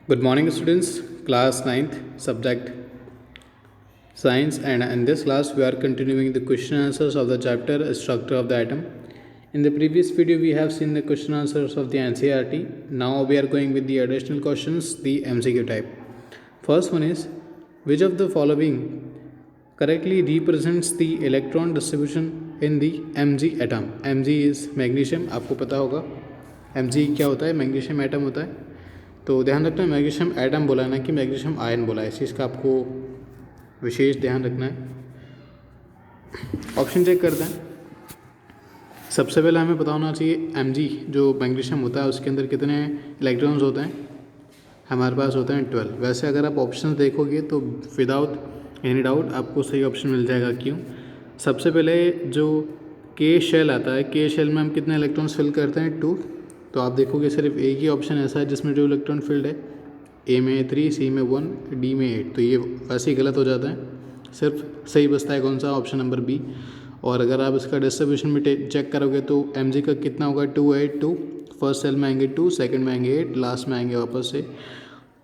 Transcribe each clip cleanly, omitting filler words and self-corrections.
Good morning, students. Class ninth, subject Science, and in this class, we are continuing the question answers of the chapter Structure of the Atom. In the previous video, we have seen the question answers of the NCERT. Now, we are going with the additional questions, the MCQ type. First one is, which of the following correctly represents the electron distribution in the Mg atom? Mg is magnesium, आपको पता होगा Mg क्या होता है? Magnesium atom होता है. तो ध्यान रखना, मैग्नीशियम एटम बोला है ना कि मैग्नीशियम आयन बोला है. इस चीज़ का आपको विशेष ध्यान रखना है. ऑप्शन चेक करते हैं. सबसे पहले हमें पता होना चाहिए Mg जो मैग्नीशियम होता है उसके अंदर कितने इलेक्ट्रॉन्स होते हैं. हमारे पास होते हैं 12. वैसे अगर आप ऑप्शन देखोगे तो विदाउट एनी डाउट आपको सही ऑप्शन मिल जाएगा. क्यों? सबसे पहले जो के शेल आता है, के शेल में हम कितने इलेक्ट्रॉन्स फिल करते हैं? 2. तो आप देखोगे सिर्फ एक ही ऑप्शन ऐसा है जिसमें 2 इलेक्ट्रॉन फिल्ड है. ए में 3, सी में 1, डी में 8. तो ये वैसे ही गलत हो जाता है. सिर्फ सही बचता है कौन सा? Option number B. और अगर आप इसका डिस्ट्रीब्यूशन भी चेक करोगे तो Mg का कितना होगा? 2, 8, 2. फर्स्ट सेल में आएंगे 2, सेकंड में आएंगे 8, लास्ट में आएंगे वापस से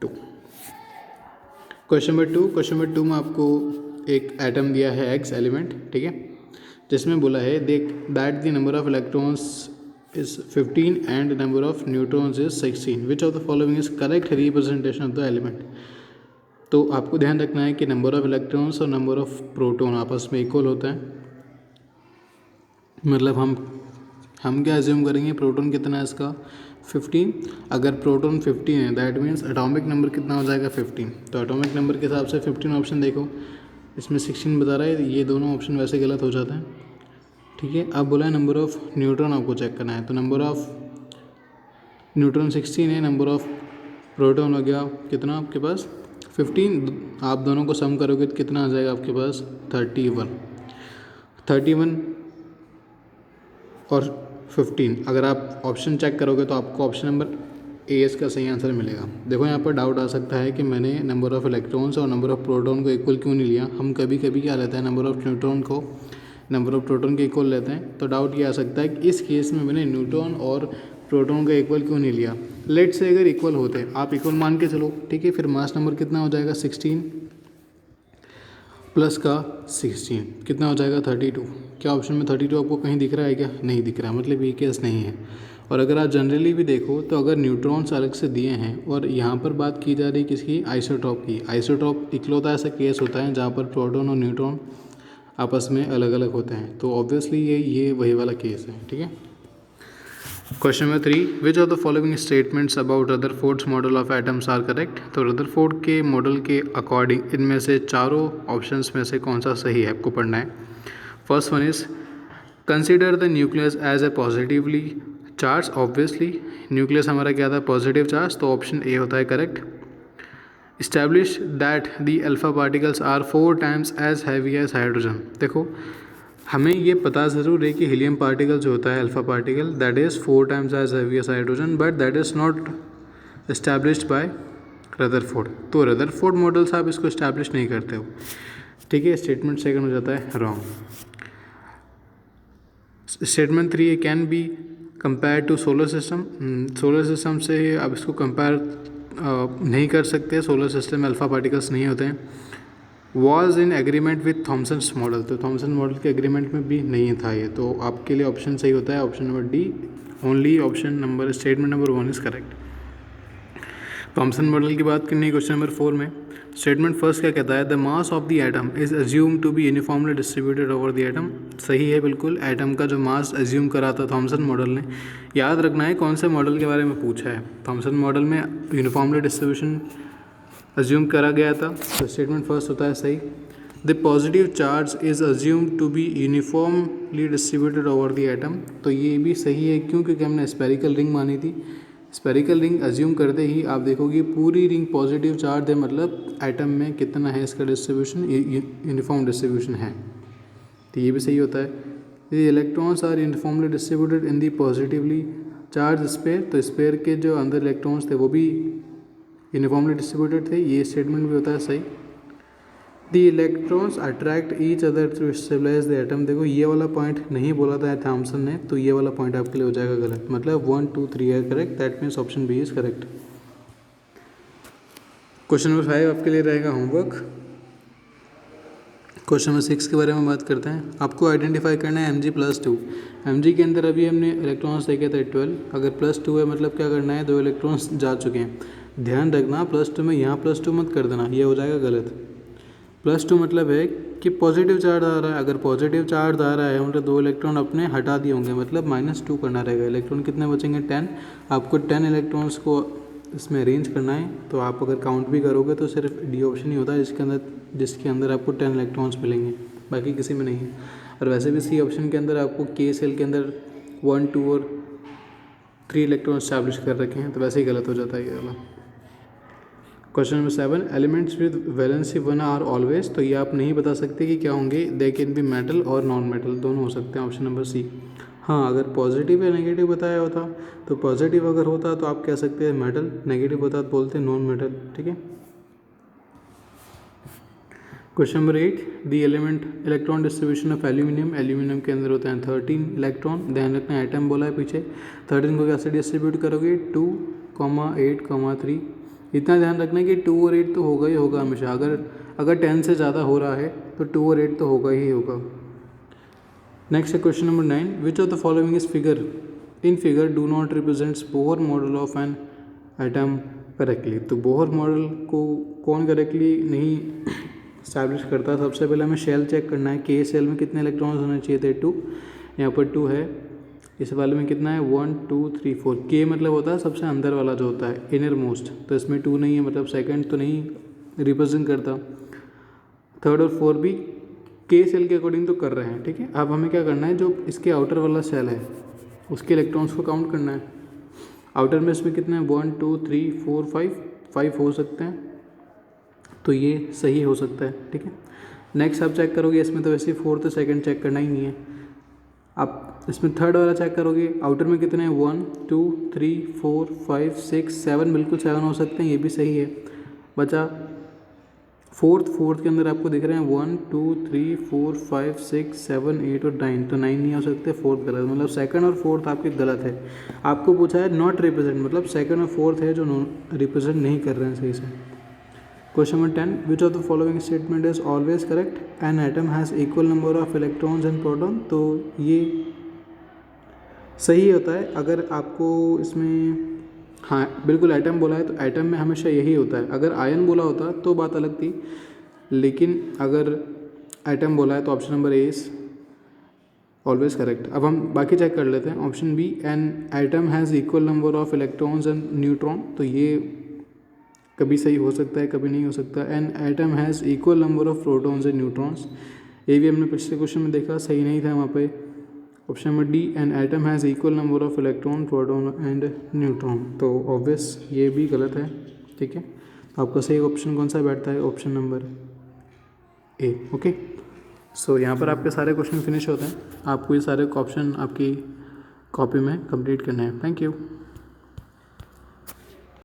2. क्वेश्चन नंबर 2 में आपको एक एटम दिया है X एलिमेंट, ठीक है, जिसमें बोला है देख that the number of electrons is 15 and number of neutrons is 16. Which of the following is correct representation of the element? तो आपको ध्यान रखना है कि नंबर ऑफ इलेक्ट्रॉन्स और नंबर ऑफ प्रोटॉन आपस में इक्वल होता है. मतलब हम क्या एज्यूम करेंगे? प्रोटॉन कितना है इसका? 15. अगर प्रोटॉन 15 है दैट मीन्स एटॉमिक नंबर कितना हो जाएगा? 15. तो एटॉमिक नंबर के हिसाब से 15 ऑप्शन देखो, इसमें 16 बता रहा है. ये दोनों ऑप्शन वैसे गलत हो जाते हैं, ठीक है. अब बोला है नंबर ऑफ न्यूट्रॉन आपको चेक करना है. तो नंबर ऑफ न्यूट्रॉन 16 है, नंबर ऑफ प्रोटॉन हो गया कितना आपके पास? 15. आप दोनों को सम करोगे तो कितना आ जाएगा आपके पास? 31 और 15. अगर आप ऑप्शन चेक करोगे तो आपको ऑप्शन नंबर ए इसका सही आंसर मिलेगा. देखो यहाँ पर डाउट आ सकता है कि मैंने नंबर ऑफ इलेक्ट्रॉन्स और नंबर ऑफ प्रोटॉन को इक्वल क्यों नहीं लिया. हम कभी कभी क्या लेते हैं, नंबर ऑफ न्यूट्रॉन को नंबर ऑफ प्रोटॉन के इक्वल लेते हैं. तो डाउट ये आ सकता है कि इस केस में मैंने न्यूट्रॉन और प्रोटॉन का इक्वल क्यों नहीं लिया. लेट से अगर इक्वल होते, आप इक्वल मान के चलो, ठीक है, फिर मास नंबर कितना हो जाएगा? 16 प्लस का 16 कितना हो जाएगा? 32. क्या ऑप्शन में 32 आपको कहीं दिख रहा है क्या? नहीं दिख रहा, मतलब ये केस नहीं है. और अगर आप जनरली भी देखो तो अगर न्यूट्रॉन्स अलग से दिए हैं और यहाँ पर बात की जा रही है किसकी? आइसोटॉप की. आइसोटॉप इकलौता ऐसा केस होता है जहाँ पर प्रोटॉन और न्यूट्रॉन आपस में अलग अलग होते हैं. तो ऑब्वियसली ये वही वाला केस है, ठीक है. Question number 3, which of the following statements about Rutherford's model of atoms are correct? तो रदरफोर्ड के मॉडल के अकॉर्डिंग इनमें से चारों ऑप्शंस में से कौन सा सही है आपको पढ़ना है. First one is consider the nucleus as a positively charge. Obviously nucleus हमारा क्या था? Positive charge. तो ऑप्शन ए होता है correct. Establish that the alpha particles are 4 times as heavy as hydrogen. देखो हमें ये पता ज़रूर है कि हीलियम पार्टिकल जो होता है alpha particle that is 4 times as heavy as hydrogen, but that is not established bye Rutherford. तो रदरफोर्ड मॉडल से आप इसको इस्टेब्लिश नहीं करते हो, ठीक है. स्टेटमेंट सेकंड हो जाता है wrong. Statement 3 can be compare to solar system. Solar system से आप इसको कंपेयर नहीं कर सकते. सोलर सिस्टम में अल्फ़ा पार्टिकल्स नहीं होते हैं. Was in agreement with Thomson's model. तो थॉमसन मॉडल के एग्रीमेंट में भी नहीं था ये. तो आपके लिए ऑप्शन सही होता है option number D. Only option number statement number 1 is correct. Thompson model की बात करनी है क्वेश्चन नंबर 4 में. स्टेटमेंट फर्स्ट क्या कहता है? The mass of the atom is assume to be uniformly distributed over the atom. सही है बिल्कुल. एटम का जो मास अज्यूम करा था थॉमसन मॉडल ने, याद रखना है कौन से मॉडल के बारे में पूछा है. थॉमसन मॉडल में यूनिफॉर्मली डिस्ट्रीब्यूशन अज्यूम करा गया था. तो स्टेटमेंट फर्स्ट होता है सही. The positive charge is assume to be uniformly distributed over the atom. तो ये भी सही है. क्यों? क्योंकि हमने स्पेरिकल रिंग मानी थी. स्पेरिकल रिंग अज्यूम करते ही आप देखोगे पूरी रिंग पॉजिटिव चार्ज है, मतलब एटम में कितना है इसका डिस्ट्रीब्यूशन? यूनिफॉर्म डिस्ट्रीब्यूशन है. तो ये भी सही होता है. The electrons are uniformly distributed in the positively charge sphere. तो स्पेयर के जो अंदर इलेक्ट्रॉन्स थे वो भी यूनिफॉर्मली डिस्ट्रीब्यूटेड थे. ये स्टेटमेंट भी होता है सही. The electrons attract each other to stabilise the atom. देखो ये वाला पॉइंट नहीं बोला था थॉमसन ने, तो ये वाला पॉइंट आपके लिए हो जाएगा गलत. मतलब 1, 2, 3 है correct. That means option B is correct. Question number 5 आपके लिए रहेगा होमवर्क। क्वेश्चन नंबर 6 के बारे में बात करते हैं। आपको आइडेंटिफाई करना है Mg+2। Mg के अंदर अभी हमने इलेक्ट्रॉन्स देखे थे 12, अगर +2 है मतलब क्या करना है, 2 इलेक्ट्रॉन्स जा चुके हैं। ध्यान रखना +2 में यहाँ +2 मत कर देना, ये हो जाएगा गलत। +2 मतलब है कि पॉजिटिव चार्ज आ रहा है, अगर पॉजिटिव चार्ज आ रहा है मतलब 2 इलेक्ट्रॉन अपने हटा दिए होंगे, मतलब -2 करना रहेगा। इलेक्ट्रॉन कितने बचेंगे 10, आपको 10 इलेक्ट्रॉन्स को इसमें अरेंज करना है। तो आप अगर काउंट भी करोगे तो सिर्फ डी ऑप्शन ही होता है जिसके अंदर आपको 10 इलेक्ट्रॉन्स मिलेंगे, बाकी किसी में नहीं है। और वैसे भी सी ऑप्शन के अंदर आपको के सेल के अंदर 1, 2 और 3 इलेक्ट्रॉन स्टैब्लिश कर रखे हैं, तो वैसे ही गलत हो जाता है ये वाला। Question number 7, elements with valency 1 are always. तो ये आप नहीं बता सकते कि क्या होंगे, दे कैन बी मेटल और नॉन मेटल, दोनों हो सकते हैं। Option number C. हाँ, अगर पॉजिटिव या नेगेटिव बताया होता तो पॉजिटिव अगर होता तो आप कह सकते हैं मेटल, नेगेटिव होता तो बोलते हैं नॉन मेटल। ठीक है। Question number 8, the element electron distribution of aluminium. Aluminium के अंदर होते हैं 13 इलेक्ट्रॉन। ध्यान रखना एटम बोला है पीछे, 13 को कैसे डिस्ट्रीब्यूट करोगे, 2, 8, 3। इतना ध्यान रखना कि 2 और 8 तो होगा ही होगा हमेशा। अगर 10 से ज़्यादा हो रहा है तो 2 और 8 तो होगा ही होगा। नेक्स्ट है question number 9, which of the following is figure in figure do not represents Bohr model of an atom correctly. तो बोहर मॉडल को कौन करेक्टली नहीं स्टैब्लिश करता। सबसे पहले हमें शेल चेक करना है, के सेल में कितने इलेक्ट्रॉन्स होने चाहिए थे, 2, यहाँ पर 2 है। इस वाले में कितना है, 1, 2, 3, 4। के मतलब होता है सबसे अंदर वाला जो होता है, इनर मोस्ट, तो इसमें 2 नहीं है, मतलब सेकंड तो नहीं रिप्रेजेंट करता। थर्ड और फोर्थ भी के सेल के अकॉर्डिंग तो कर रहे हैं। ठीक है, अब हमें क्या करना है, जो इसके आउटर वाला सेल है उसके इलेक्ट्रॉन्स को काउंट करना है। आउटर में इसमें कितने हैं, 1, 2, 3, 4, 5 हो सकते हैं, तो ये सही हो सकता है। ठीक है। नेक्स्ट आप चेक करोगे, इसमें तो वैसे फोर्थ और सेकंड चेक करना ही नहीं है। आप इसमें थर्ड वाला चेक करोगे, आउटर में कितने हैं, 1, 2, 3, 4, 5, 6, 7, बिल्कुल 7 हो सकते हैं, ये भी सही है। बचा फोर्थ के अंदर आपको दिख रहे हैं 1, 2, 3, 4, 5, 6, 7, 8 और 9, तो 9 नहीं हो सकते, फोर्थ गलत, मतलब सेकंड और फोर्थ आपके गलत है। आपको पूछा है नॉट रिप्रेजेंट, मतलब सेकंड और फोर्थ है जो रिप्रेजेंट नहीं कर रहे हैं सही से। Question number 10, which of the following statement is always correct, N atom has equal number of electrons and proton. तो ये सही होता है अगर आपको इसमें, हाँ बिल्कुल एटम बोला है तो एटम में हमेशा यही होता है। अगर आयन बोला होता तो बात अलग थी, लेकिन अगर एटम बोला है तो option number A is always correct. अब हम बाकी चेक कर लेते हैं। Option B, an atom has equal number of electrons and neutron, तो ये कभी सही हो सकता है कभी नहीं हो सकता। N atom has equal number of protons and neutrons, ये भी हमने पिछले क्वेश्चन में देखा, सही नहीं था वहाँ पे। Option number D, N atom has equal number of electron, proton and neutron, तो ऑब्वियस ये भी गलत है। ठीक है, तो आपका सही ऑप्शन कौन सा बैठता है, ऑप्शन नंबर ए। ओके, सो यहाँ पर आपके सारे क्वेश्चन फिनिश होते हैं। आपको ये सारे ऑप्शन आपकी कॉपी में कंप्लीट करने हैं। Thank you.